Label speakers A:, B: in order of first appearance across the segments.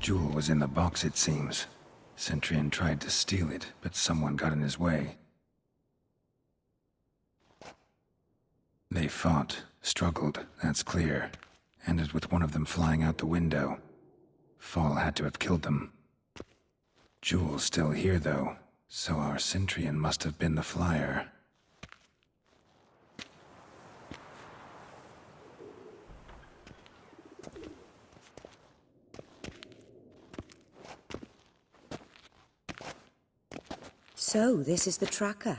A: Jewel was in the box, it seems. Centurion tried to steal it, but someone got in his way. They fought, struggled, that's clear. Ended with one of them flying out the window. Fall had to have killed them. Jewel's still here, though, so our Centurion must have been the flyer.
B: So, this is the tracker.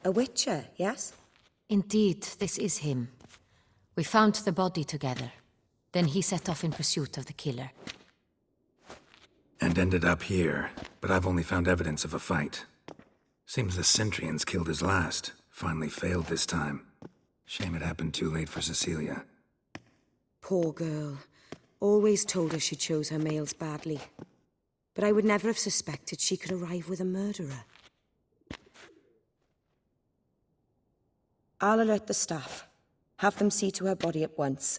B: A witcher, yes?
C: Indeed, this is him. We found the body together. Then he set off in pursuit of the killer.
A: And ended up here, but I've only found evidence of a fight. Seems the Centurions killed his last. Finally failed this time. Shame it happened too late for Cecilia.
B: Poor girl. Always told her she chose her males badly. But I would never have suspected she could arrive with a murderer. I'll alert the staff. Have them see to her body at once.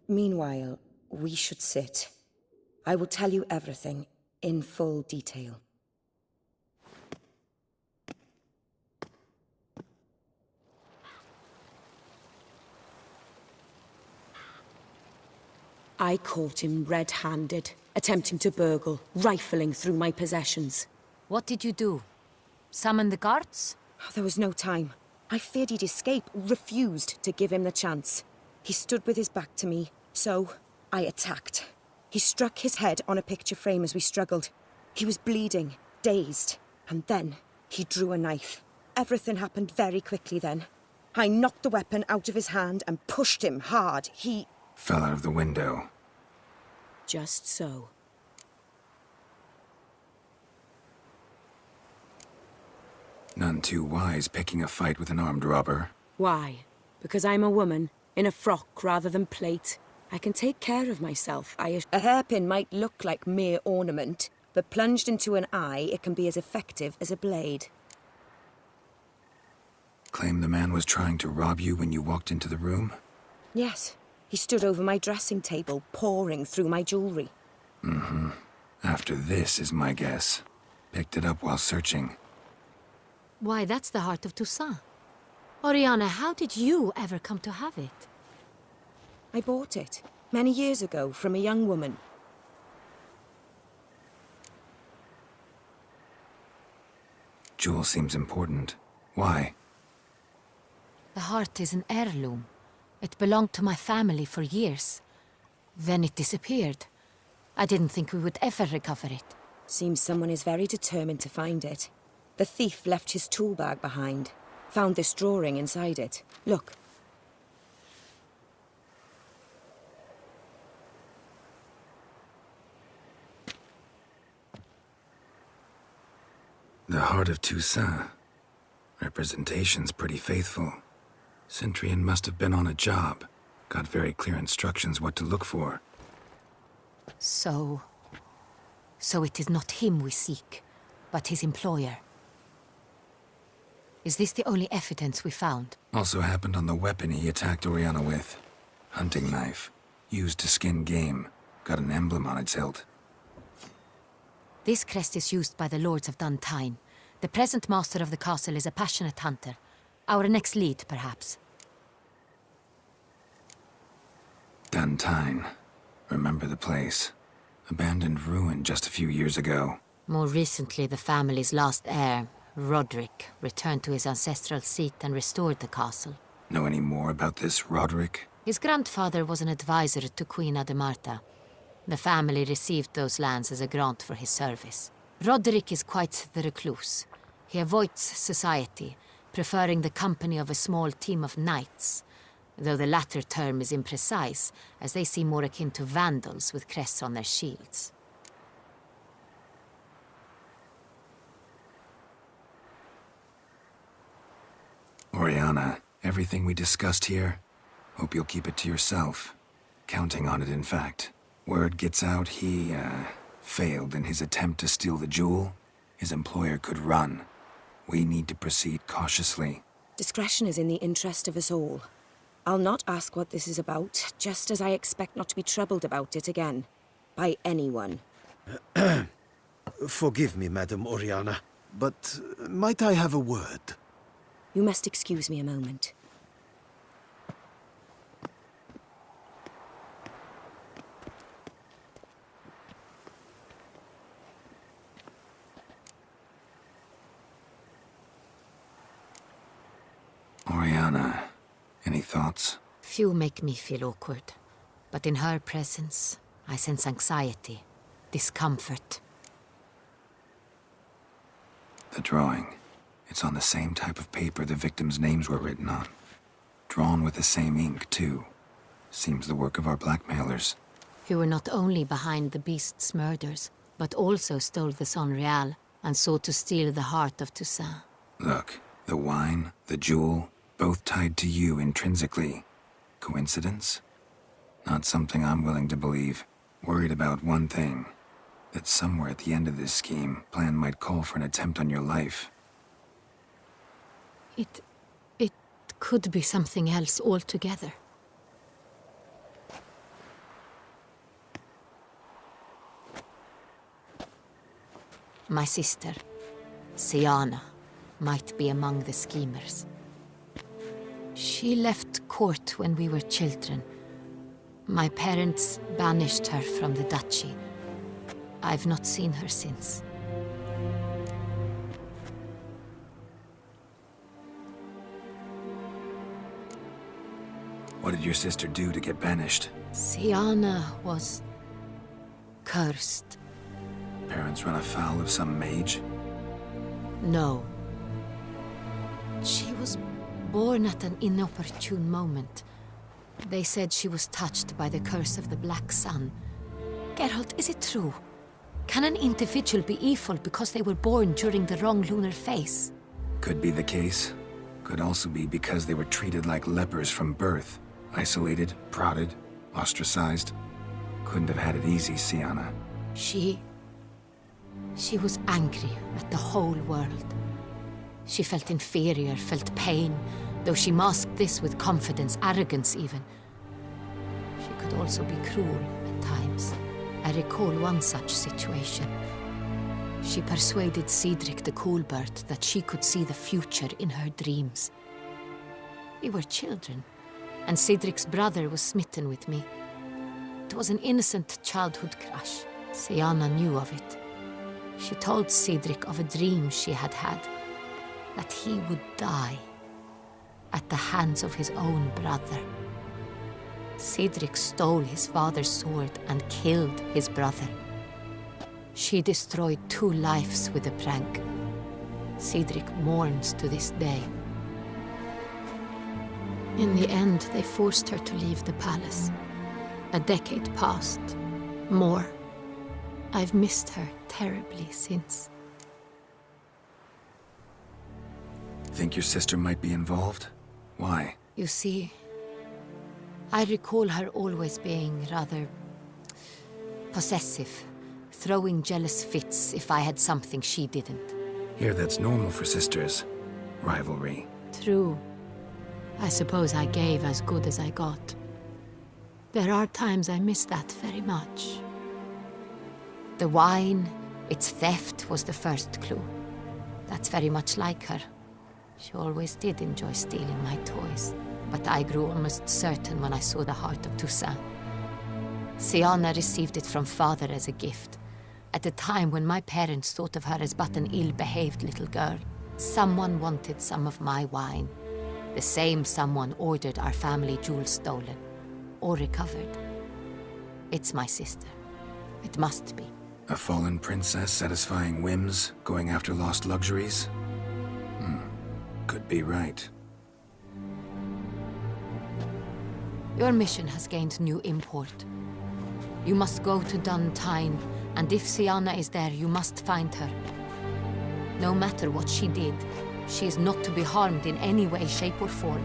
B: Meanwhile, we should sit. I will tell you everything, in full detail. I caught him red-handed, attempting to burgle, rifling through my possessions.
C: What did you do? Summon the guards?
B: There was no time. I feared he'd escape, refused to give him the chance. He stood with his back to me, so I attacked. He struck his head on a picture frame as we struggled. He was bleeding, dazed, and then he drew a knife. Everything happened very quickly then. I knocked the weapon out of his hand and pushed him hard. He
A: fell out of the window.
B: Just so.
A: None too wise picking a fight with an armed robber.
B: Why? Because I'm a woman, in a frock rather than plate. I can take care of myself. A hairpin might look like mere ornament, but plunged into an eye, it can be as effective as a blade.
A: Claim the man was trying to rob you when you walked into the room?
B: Yes. He stood over my dressing table, pouring through my jewelry.
A: Mm-hmm. After this is my guess. Picked it up while searching.
C: Why, that's the heart of Toussaint. Oriana, how did you ever come to have it?
B: I bought it, many years ago, from a young woman.
A: Jewel seems important. Why?
C: The heart is an heirloom. It belonged to my family for years. Then it disappeared. I didn't think we would ever recover it.
B: Seems someone is very determined to find it. The thief left his tool bag behind. Found this drawing inside it. Look.
A: The heart of Toussaint. Representation's pretty faithful. Centurion must have been on a job. Got very clear instructions what to look for.
C: So it is not him we seek, but his employer. Is this the only evidence we found?
A: Also happened on the weapon he attacked Oriana with. Hunting knife. Used to skin game. Got an emblem on its hilt.
C: This crest is used by the Lords of Duntine. The present master of the castle is a passionate hunter. Our next lead, perhaps.
A: Duntine. Remember the place. Abandoned ruin just a few years ago.
C: More recently, the family's last heir, Roderick, returned to his ancestral seat and restored the castle.
A: Know any more about this Roderick?
C: His grandfather was an advisor to Queen Ademarta. The family received those lands as a grant for his service. Roderick is quite the recluse. He avoids society, preferring the company of a small team of knights, though the latter term is imprecise, as they seem more akin to vandals with crests on their shields.
A: Oriana, everything we discussed here, hope you'll keep it to yourself. Counting on it, in fact. Word gets out he, failed in his attempt to steal the jewel. His employer could run. We need to proceed cautiously.
B: Discretion is in the interest of us all. I'll not ask what this is about, just as I expect not to be troubled about it again. By anyone.
D: Forgive me, Madam Oriana, but might I have a word?
B: You must excuse me a moment.
A: Oriana, any thoughts?
C: Few make me feel awkward, but in her presence, I sense anxiety, discomfort.
A: The drawing. It's on the same type of paper the victims' names were written on. Drawn with the same ink, too. Seems the work of our blackmailers.
C: Who were not only behind the beast's murders, but also stole the Son Real and sought to steal the heart of Toussaint.
A: Look, the wine, the jewel, both tied to you intrinsically. Coincidence? Not something I'm willing to believe. Worried about one thing. That somewhere at the end of this scheme, plan might call for an attempt on your life.
C: It could be something else altogether. My sister, Siana, might be among the schemers. She left court when we were children. My parents banished her from the duchy. I've not seen her since.
A: What did your sister do to get banished?
C: Siana was cursed.
A: Parents run afoul of some mage?
C: No. She was born at an inopportune moment. They said she was touched by the curse of the Black Sun. Geralt, is it true? Can an individual be evil because they were born during the wrong lunar phase?
A: Could be the case. Could also be because they were treated like lepers from birth. Isolated, prodded, ostracized. Couldn't have had it easy, Siana.
C: She was angry at the whole world. She felt inferior, felt pain, though she masked this with confidence, arrogance even. She could also be cruel at times. I recall one such situation. She persuaded Cedric the Coolbird that she could see the future in her dreams. We were children, and Cedric's brother was smitten with me. It was an innocent childhood crush. Siana knew of it. She told Cedric of a dream she had had, that he would die at the hands of his own brother. Cedric stole his father's sword and killed his brother. She destroyed 2 lives with a prank. Cedric mourns to this day. In the end, they forced her to leave the palace. A decade passed. More. I've missed her terribly since.
A: Think your sister might be involved? Why?
C: You see, I recall her always being rather possessive, throwing jealous fits if I had something she didn't.
A: Here, that's normal for sisters. Rivalry.
C: True. I suppose I gave as good as I got. There are times I miss that very much. The wine, its theft, was the first clue. That's very much like her. She always did enjoy stealing my toys, but I grew almost certain when I saw the heart of Toussaint. Siana received it from father as a gift, at a time when my parents thought of her as but an ill-behaved little girl. Someone wanted some of my wine. The same someone ordered our family jewels stolen, or recovered. It's my sister. It must be.
A: A fallen princess satisfying whims, going after lost luxuries? Could be right.
C: Your mission has gained new import. You must go to Dun Tine, and if Siana is there, you must find her. No matter what she did, she is not to be harmed in any way, shape, or form.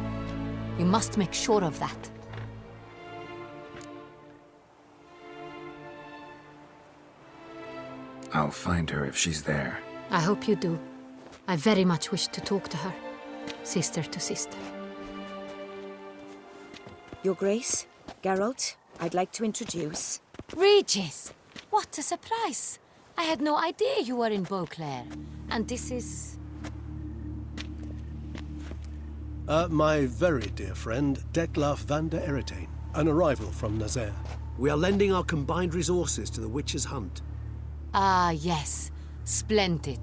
C: You must make sure of that.
A: I'll find her if she's there.
C: I hope you do. I very much wish to talk to her, sister to sister.
B: Your Grace, Geralt, I'd like to introduce...
C: Regis! What a surprise! I had no idea you were in Beauclair. And this is...
E: My very dear friend, Detlaf van der Eretain, an arrival from Nazaire.
D: We are lending our combined resources to the Witcher's Hunt.
C: Ah, yes. Splendid.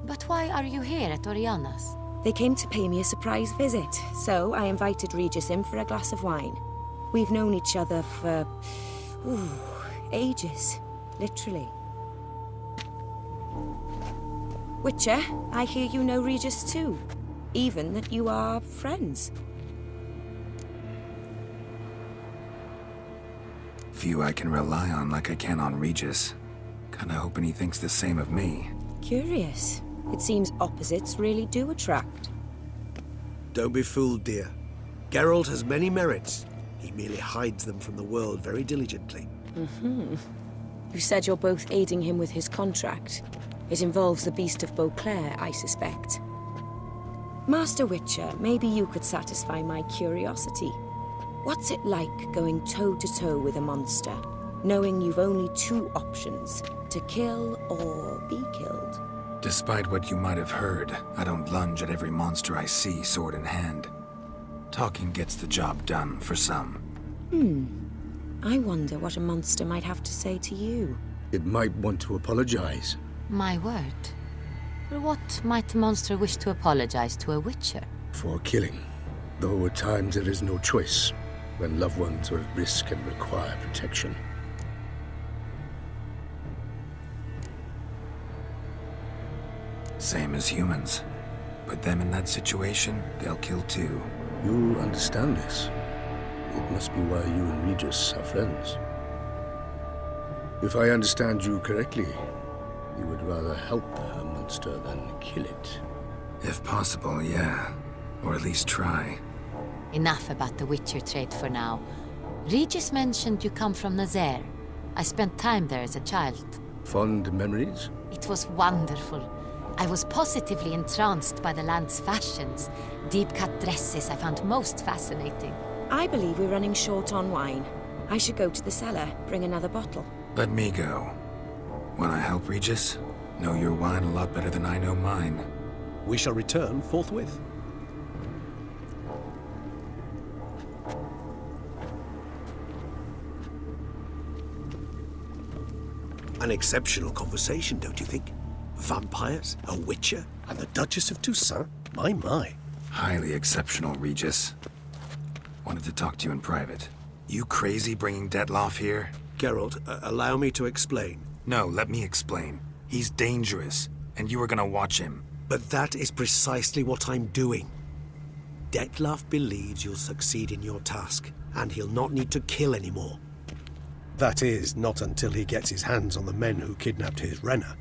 C: But why are you here at Oriana's?
B: They came to pay me a surprise visit, so I invited Regis in for a glass of wine. We've known each other for... ages. Literally. Witcher, I hear you know Regis too. Even that you are friends.
A: Few I can rely on like I can on Regis. Kinda hoping he thinks the same of me.
B: Curious. It seems opposites really do attract.
D: Don't be fooled, dear. Geralt has many merits. He merely hides them from the world very diligently.
B: You said you're both aiding him with his contract. It involves the Beast of Beauclair, I suspect. Master Witcher, maybe you could satisfy my curiosity. What's it like going toe-to-toe with a monster, knowing you've only two options, to kill or be killed?
A: Despite what you might have heard, I don't lunge at every monster I see sword in hand. Talking gets the job done for some.
B: I wonder what a monster might have to say to you.
F: It might want to apologize.
C: My word. For what might a monster wish to apologize to a Witcher?
F: For killing. Though at times there is no choice, when loved ones are at risk and require protection.
A: Same as humans. Put them in that situation, they'll kill too.
F: You understand this. It must be why you and Regis are friends. If I understand you correctly, you would rather help a monster than kill it.
A: If possible, yeah. Or at least try.
C: Enough about the Witcher trade for now. Regis mentioned you come from Nazaire. I spent time there as a child.
F: Fond memories?
C: It was wonderful. I was positively entranced by the land's fashions. Deep-cut dresses I found most fascinating.
B: I believe we're running short on wine. I should go to the cellar, bring another bottle.
A: Let me go. Wanna help, Regis? Know your wine a lot better than I know mine.
E: We shall return forthwith.
D: An exceptional conversation, don't you think? Vampires, a witcher,
E: And the Duchess of Toussaint? My.
A: Highly exceptional, Regis. Wanted to talk to you in private. You crazy bringing Detlaf here?
D: Geralt, allow me to explain.
A: No, let me explain. He's dangerous, and you were gonna watch him.
D: But that is precisely what I'm doing. Detlaf believes you'll succeed in your task, and he'll not need to kill anymore.
E: That is, not until he gets his hands on the men who kidnapped his Renna.